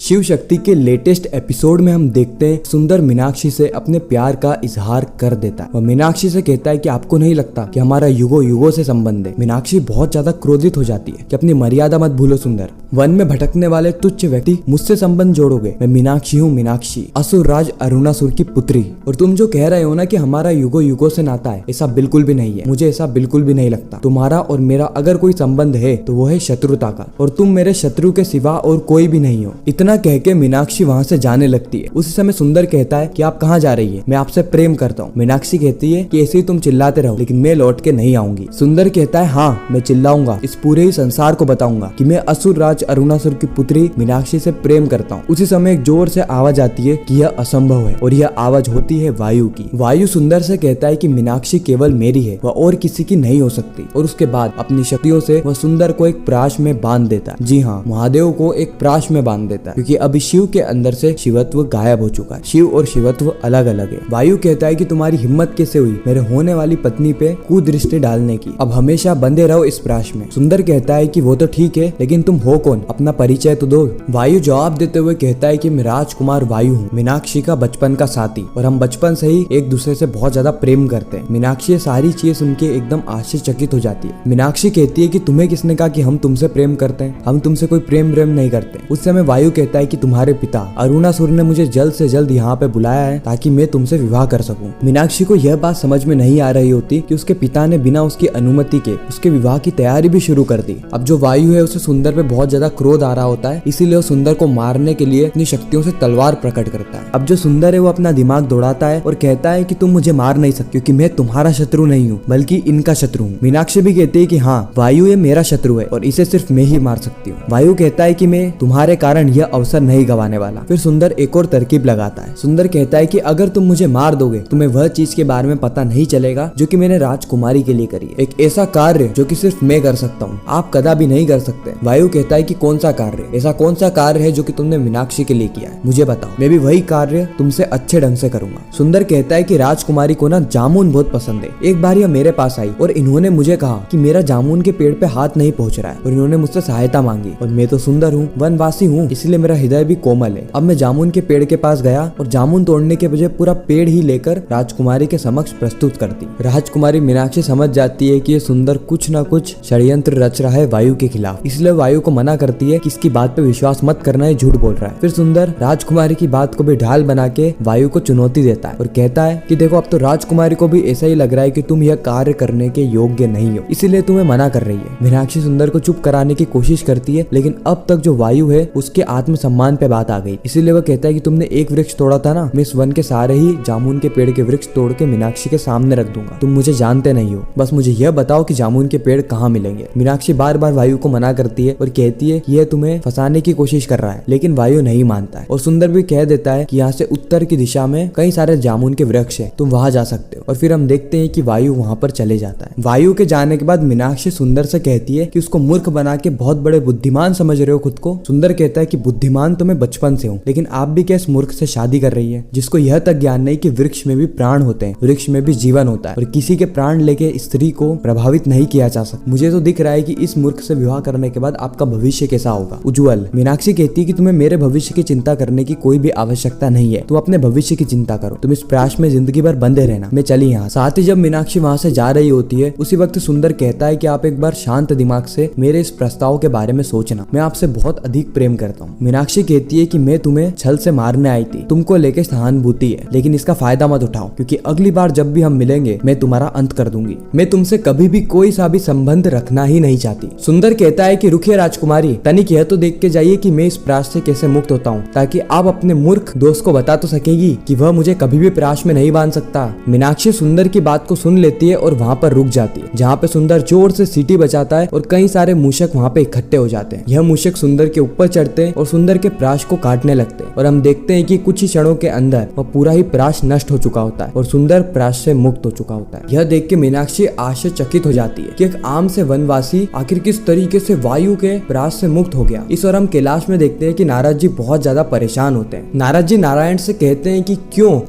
शिव शक्ति के latest episode में हम देखते हैं सुंदर मीनाक्षी से अपने प्यार का इजहार कर देता है। वह मीनाक्षी से कहता है कि आपको नहीं लगता कि हमारा युगों युगों से संबंध है। मीनाक्षी बहुत ज्यादा क्रोधित हो जाती है कि अपनी मर्यादा मत भूलो सुंदर, वन में भटकने वाले तुच्छ व्यक्ति मुझसे संबंध जोड़ोगे। मैं मीनाक्षी हूँ, मीनाक्षी असुर राज अरुणासुर की पुत्री। और तुम जो कह रहे हो ना कि हमारा युगों युगों से नाता है, ऐसा बिल्कुल भी नहीं है। मुझे ऐसा बिल्कुल भी नहीं लगता। तुम्हारा और मेरा अगर कोई संबंध है तो वो है शत्रुता का, और तुम मेरे शत्रु के सिवा और कोई भी नहीं हो। इतना कह के मीनाक्षी वहाँ से जाने लगती है। उसी समय सुंदर कहता है कि आप कहाँ जा रही है, मैं आपसे प्रेम करता हूँ। मीनाक्षी कहती है कि ऐसे ही तुम चिल्लाते रहो, लेकिन मैं लौट के नहीं आऊंगी। सुंदर कहता है हाँ मैं चिल्लाऊंगा, इस पूरे ही संसार को बताऊंगा कि मैं असुर राज अरुणासुर की पुत्री मीनाक्षी से प्रेम करता हूँ। उसी समय एक जोर से आवाज आती है कि यह असंभव है, और यह आवाज होती है वायु की। वायु सुंदर से कहता है कि मीनाक्षी केवल मेरी है, वह और किसी की नहीं हो सकती। और उसके बाद अपनी शक्तियों से वह सुंदर को एक प्राश में बांध देता है। जी हाँ, महादेव को एक प्राश में बांध देता है, क्योंकि अभी शिव के अंदर से शिवत्व गायब हो चुका है। शिव और शिवत्व अलग अलग है। वायु कहता है कि तुम्हारी हिम्मत कैसे हुई मेरे होने वाली पत्नी पे कुदृष्टि डालने की, अब हमेशा बंधे रहो इस प्राश में। सुंदर कहता है कि वो तो ठीक है, लेकिन तुम हो कौन, अपना परिचय तो दो। वायु जवाब देते हुए कहता है कि मैं राजकुमार वायु हूँ, मीनाक्षी का बचपन का साथी, और हम बचपन से ही एक दूसरे से बहुत ज्यादा प्रेम करते हैं। मीनाक्षी ये सारी चीज सुन के एकदम आश्चर्यचकित हो जाती है। मीनाक्षी कहती है कि तुम्हें किसने कहा कि हम तुमसे प्रेम करते हैं, हम तुमसे कोई प्रेम नहीं करते। उस समय वायु कहता है कि तुम्हारे पिता अरुणासुर ने मुझे जल्द से जल्द यहाँ पे बुलाया है ताकि मैं तुमसे विवाह कर सकूं। मीनाक्षी को यह बात समझ में नहीं आ रही होती कि उसके पिता ने बिना उसकी अनुमति के उसके विवाह की तैयारी भी शुरू कर दी। अब जो वायु है उसे सुंदर पे बहुत ज्यादा क्रोध आ रहा होता है, इसीलिए वो सुंदर को मारने के लिए अपनी शक्तियों से तलवार प्रकट करता है। अब जो सुंदर है वो अपना दिमाग दौड़ाता है और कहता है कि तुम मुझे मार नहीं सकते, क्योंकि मैं तुम्हारा शत्रु नहीं हूँ बल्कि इनका शत्रु हूँ। मीनाक्षी भी कहती है कि हाँ वायु ये मेरा शत्रु है और इसे सिर्फ मैं ही मार सकती हूँ। वायु कहता है कि मैं तुम्हारे कारण यह अवसर नहीं गंवाने वाला। फिर सुंदर एक और तरकीब लगाता है। सुंदर कहता है कि अगर तुम मुझे मार दोगे तुम्हें वह चीज के बारे में पता नहीं चलेगा जो कि मैंने राजकुमारी के लिए करी है, एक ऐसा कार्य जो कि सिर्फ मैं कर सकता हूँ, आप कदा भी नहीं कर सकते। वायु कहता है कि कौन सा कार्य, ऐसा कौन सा कार्य है जो कि तुमने मीनाक्षी के लिए किया है, मुझे बताओ, मैं भी वही कार्य तुमसे अच्छे ढंग से करूंगा। सुंदर कहता है कि राजकुमारी को ना जामुन बहुत पसंद है। एक बार यह मेरे पास आई और इन्होंने मुझे कहा कि मेरा जामुन के पेड़ पे हाथ नहीं पहुंच रहा है, और इन्होंने मुझसे सहायता मांगी, और मैं तो सुंदर हूँ, वनवासी हूँ, इसलिए मेरा हृदय भी कोमल है। अब मैं जामुन के पेड़ के पास गया और जामुन तोड़ने के बजाय पूरा पेड़ ही लेकर राजकुमारी के समक्ष प्रस्तुत कर दी। राजकुमारी मीनाक्षी समझ जाती है कि ये सुंदर कुछ न कुछ षड्यंत्र रच रहा है वायु के खिलाफ, इसलिए वायु को मना करती है कि इसकी बात पे विश्वास मत करना, है झूठ बोल रहा है। फिर सुंदर राजकुमारी की बात को भी ढाल बना के वायु को चुनौती देता है और कहता है कि देखो अब तो राजकुमारी को भी ऐसा ही लग रहा है कि तुम यह कार्य करने के योग्य नहीं हो, इसीलिए तुम्हें मना कर रही है। मीनाक्षी सुंदर को चुप कराने की कोशिश करती है, लेकिन अब तक जो वायु है उसके आत्मसम्मान पे बात आ गई, इसीलिए वह कहता है कि तुमने एक वृक्ष तोड़ा था ना, मैं इस वन के सारे ही जामुन के पेड़ के वृक्ष तोड़ के मीनाक्षी के सामने रख दूंगा। तुम मुझे जानते नहीं हो, बस मुझे यह बताओ कि जामुन के पेड़ कहाँ मिलेंगे। मीनाक्षी बार बार वायु को मना करती है और कहती है कि यह तुम्हें फंसाने की कोशिश कर रहा है, लेकिन वायु नहीं मानता है। और सुंदर भी कह देता है कि यहाँ से उत्तर की दिशा में कई सारे जामुन के वृक्ष है, तुम वहां जा सकते हो। और फिर हम देखते हैं कि वायु वहां पर चले जाता है। वायु के जाने के बाद मीनाक्षी सुंदर से कहती है कि उसको मूर्ख बना के बहुत बड़े बुद्धिमान समझ रहे हो खुद को। सुंदर कहता है कि बुद्धिमान तो मैं बचपन से हूँ, लेकिन आप भी क्या इस मूर्ख से शादी कर रही है जिसको यह तक ज्ञान नहीं कि वृक्ष में भी प्राण होते हैं, वृक्ष में भी जीवन होता है, और किसी के प्राण लेके स्त्री को प्रभावित नहीं किया जा सकता। मुझे तो दिख रहा है कि इस मूर्ख से विवाह करने के बाद आपका भविष्य कैसा होगा, उज्जवल। मीनाक्षी कहती है कि तुम्हें मेरे भविष्य की चिंता करने की कोई भी आवश्यकता नहीं है, तुम अपने भविष्य की चिंता करो, तुम इस प्राश में जिंदगी भर बंधे रहना, मैं चली यहाँ। साथ ही जब मीनाक्षी वहाँ से जा रही होती है उसी वक्त सुंदर कहता है कि आप एक बार शांत दिमाग से मेरे इस प्रस्ताव के बारे में सोचना, मैं आपसे बहुत अधिक प्रेम करता हूँ। मीनाक्षी कहती है कि मैं तुम्हें छल से मारने आई थी, तुमको लेके सहानुभूति है, लेकिन इसका फायदा मत उठाओ, क्योंकि अगली बार जब भी हम मिलेंगे मैं तुम्हारा अंत कर दूंगी। मैं तुमसे कभी भी कोई सा भी संबंध रखना ही नहीं चाहती। सुंदर कहता है कि रुकिए राजकुमारी, तनिक यह तो देख के जाइए कि मैं इस प्राश से कैसे मुक्त होता हूँ, ताकि आप अपने मूर्ख दोस्त को बता तो सकेगी कि वह मुझे कभी भी प्राश में नहीं बांध सकता। मीनाक्षी सुंदर की बात को सुन लेती है और वहाँ पर रुक जाती है, जहाँ पे सुंदर जोर से सीटी बजाता है और कई सारे मूषक वहाँ पे इकट्ठे हो जाते हैं। यह मूषक सुंदर के ऊपर चढ़ते हैं और सुंदर के प्राश को काटने लगते हैं, और हम देखते हैं कि कुछ ही क्षणों के अंदर वह पूरा ही प्राश नष्ट हो चुका होता है और सुंदर प्राश से मुक्त हो चुका होता है। यह देख के मीनाक्षी आश्चर्यचकित हो जाती है कि एक आम से वनवासी आखिर किस तरीके से वायु के प्राश से मुक्त हो गया। इस और हम कैलाश में देखते हैं कि नारद जी बहुत ज्यादा परेशान होते हैं। नारद जी नारायण से कहते हैं कि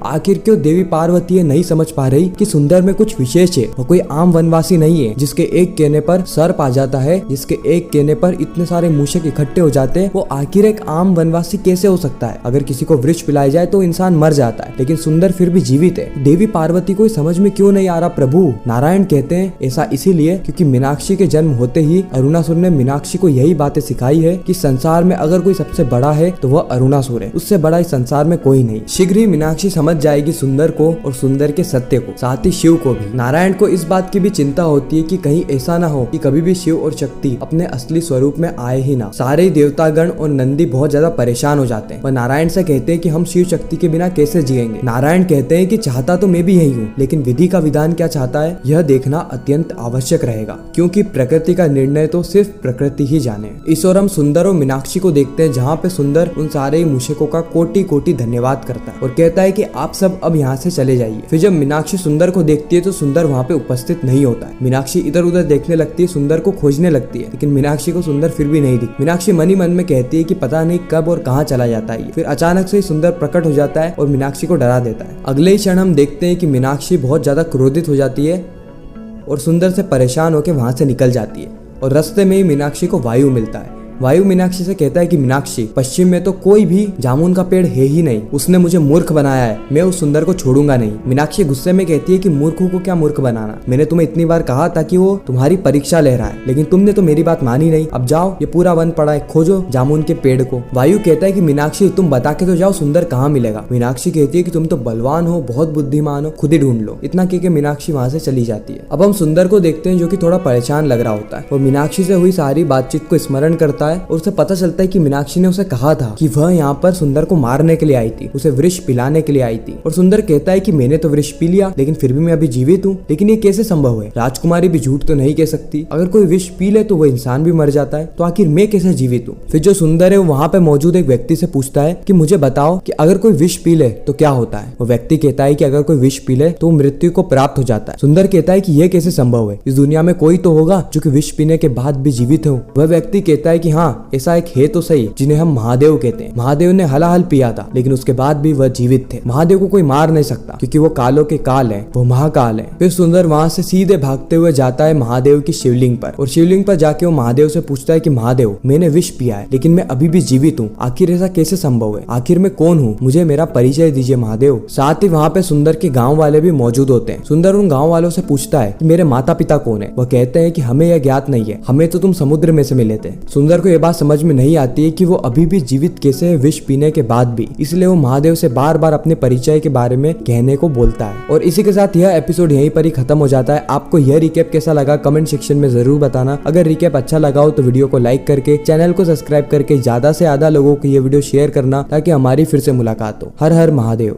आखिर क्यों देवी पार्वती ये नहीं समझ पा रही कि सुंदर में कुछ विशेष है, वो कोई आम वनवासी नहीं है जिसके एक कहने पर सर्प आ जाता है, जिसके एक कहने पर इतने सारे मूषक इकट्ठे हो जाते हैं। वो आखिर एक आम वनवासी कैसे हो सकता है? अगर किसी को वृक्ष पिलाया जाए तो इंसान मर जाता है, लेकिन सुंदर फिर भी जीवित है। देवी पार्वती को समझ में क्यों नहीं आ रहा प्रभु? नारायण कहते हैं ऐसा इसीलिए क्योंकि मीनाक्षी के जन्म होते ही अरुणासुर ने मीनाक्षी को यही बातें सिखाई है कि संसार में अगर कोई सबसे बड़ा है तो वह अरुणासुर है, उससे बड़ा इस संसार में कोई नहीं। शीघ्र ही मीनाक्षी समझ जाएगी सुंदर को और सुंदर के सत्य को, साथ ही शिव को भी। नारायण को इस बात की भी चिंता होती है कि कहीं ऐसा ना हो कि कभी भी शिव और शक्ति अपने असली स्वरूप में आए ही ना। सारे देवतागण और नंदी बहुत ज्यादा परेशान हो जाते हैं। वह नारायण से कहते हैं कि हम शिव शक्ति के बिना कैसे जिएंगे। नारायण कहते हैं कि चाहता तो मैं भी यही हूँ, लेकिन विधि का विधान क्या चाहता है यह देखना अत्यंत आवश्यक रहेगा, क्योंकि प्रकृति का निर्णय तो सिर्फ प्रकृति ही जाने। इस और हम सुंदर और मीनाक्षी को देखते हैं, जहाँ पे सुंदर उन सारे मूषकों का कोटि कोटि धन्यवाद करता है और कहता है कि आप सब अब यहाँ से चले जाइए। फिर जब मीनाक्षी सुंदर को देखती है तो सुंदर वहाँ पे उपस्थित नहीं होता है। मीनाक्षी इधर उधर देखने लगती है, सुंदर को खोजने लगती है, लेकिन मीनाक्षी को सुंदर फिर भी नहीं दिखता। मीनाक्षी मन ही मन में कहती है कि पता नहीं कब और कहाँ चला जाता है। फिर अचानक से सुंदर प्रकट हो जाता है और मीनाक्षी को डरा देता है। अगले ही क्षण हम देखते हैं कि मीनाक्षी बहुत ज्यादा क्रोधित हो जाती है और सुंदर से परेशान होकर वहां से निकल जाती है और रास्ते में ही मीनाक्षी को वायु मिलता है। वायु मीनाक्षी से कहता है कि मीनाक्षी, पश्चिम में तो कोई भी जामुन का पेड़ है ही नहीं, उसने मुझे मूर्ख बनाया है, मैं उस सुंदर को छोड़ूंगा नहीं। मीनाक्षी गुस्से में कहती है कि मूर्खों को क्या मूर्ख बनाना, मैंने तुम्हें इतनी बार कहा था कि वो तुम्हारी परीक्षा ले रहा है, लेकिन तुमने तो मेरी बात मानी नहीं। अब जाओ, ये पूरा वन पड़ा है, खोजो जामुन के पेड़ को। वायु कहता है कि मीनाक्षी तुम बता के तो जाओ, सुंदर कहाँ मिलेगा। मीनाक्षी कहती है कि तुम तो बलवान हो, बहुत बुद्धिमान हो, खुद ही ढूंढ लो। इतना कह के मीनाक्षी वहां से चली जाती है। अब हम सुंदर को देखते हैं जो कि थोड़ा परेशान लग रहा होता है। वो मीनाक्षी से हुई सारी बातचीत को स्मरण करता है और उसे पता है कि मीनाक्षी ने उसे कहा था कि वह यहाँ पर सुंदर को मारने के लिए आई थी, उसे विष पिलाने के लिए आई थी। और सुंदर कहता है कि मैंने तो विष पी लिया, लेकिन फिर भी मैं अभी जीवित हूँ। लेकिन ये कैसे संभव है? राजकुमारी भी झूठ तो नहीं कह सकती। अगर कोई विष पी ले तो वो इंसान भी मर जाता है, तो आखिर मैं कैसे जीवित हूँ? फिर जो सुंदर है वहाँ पे मौजूद एक व्यक्ति से पूछता है कि मुझे बताओ कि अगर कोई विष पी ले तो क्या होता है। वो व्यक्ति कहता है कि अगर कोई विष पी ले तो मृत्यु को प्राप्त हो जाता है। सुंदर कहता है कि यह कैसे संभव है? इस दुनिया में कोई तो होगा जो कि विष पीने के बाद भी जीवित हो। वह व्यक्ति कहता है कि हाँ, ऐसा एक है तो सही, जिन्हें हम महादेव कहते हैं। महादेव ने हलाहल पिया था, लेकिन उसके बाद भी वह जीवित थे। महादेव को कोई मार नहीं सकता, क्योंकि वो कालों के काल है, वो महाकाल है। फिर सुंदर वहां से सीधे भागते हुए जाता है महादेव की शिवलिंग पर, और शिवलिंग पर जाके वो महादेव से पूछता है कि महादेव, मैंने विष पिया है, लेकिन मैं अभी भी जीवित हूँ, आखिर ऐसा कैसे संभव है? आखिर मैं कौन हूँ? मुझे मेरा परिचय दीजिए महादेव। साथ ही वहाँ पे सुंदर के गाँव वाले भी मौजूद होते हैं। सुंदर उन गाँव वालों से पूछता है कि मेरे माता पिता कौन है। वह कहते हैं कि हमें यह ज्ञात नहीं है, हमें तो तुम समुद्र में से मिले थे। सुंदर को यह बात समझ में नहीं आती है कि वो अभी भी जीवित कैसे है विष पीने के बाद भी, इसलिए वो महादेव से बार बार अपने परिचय के बारे में कहने को बोलता है। और इसी के साथ यह एपिसोड यहीं पर ही खत्म हो जाता है। आपको यह रिकैप कैसा लगा कमेंट सेक्शन में जरूर बताना। अगर रिकैप अच्छा लगा हो तो वीडियो को लाइक करके चैनल को सब्सक्राइब करके ज्यादा से ज्यादा लोगों को ये वीडियो शेयर करना, ताकि हमारी फिर से मुलाकात हो। हर हर महादेव।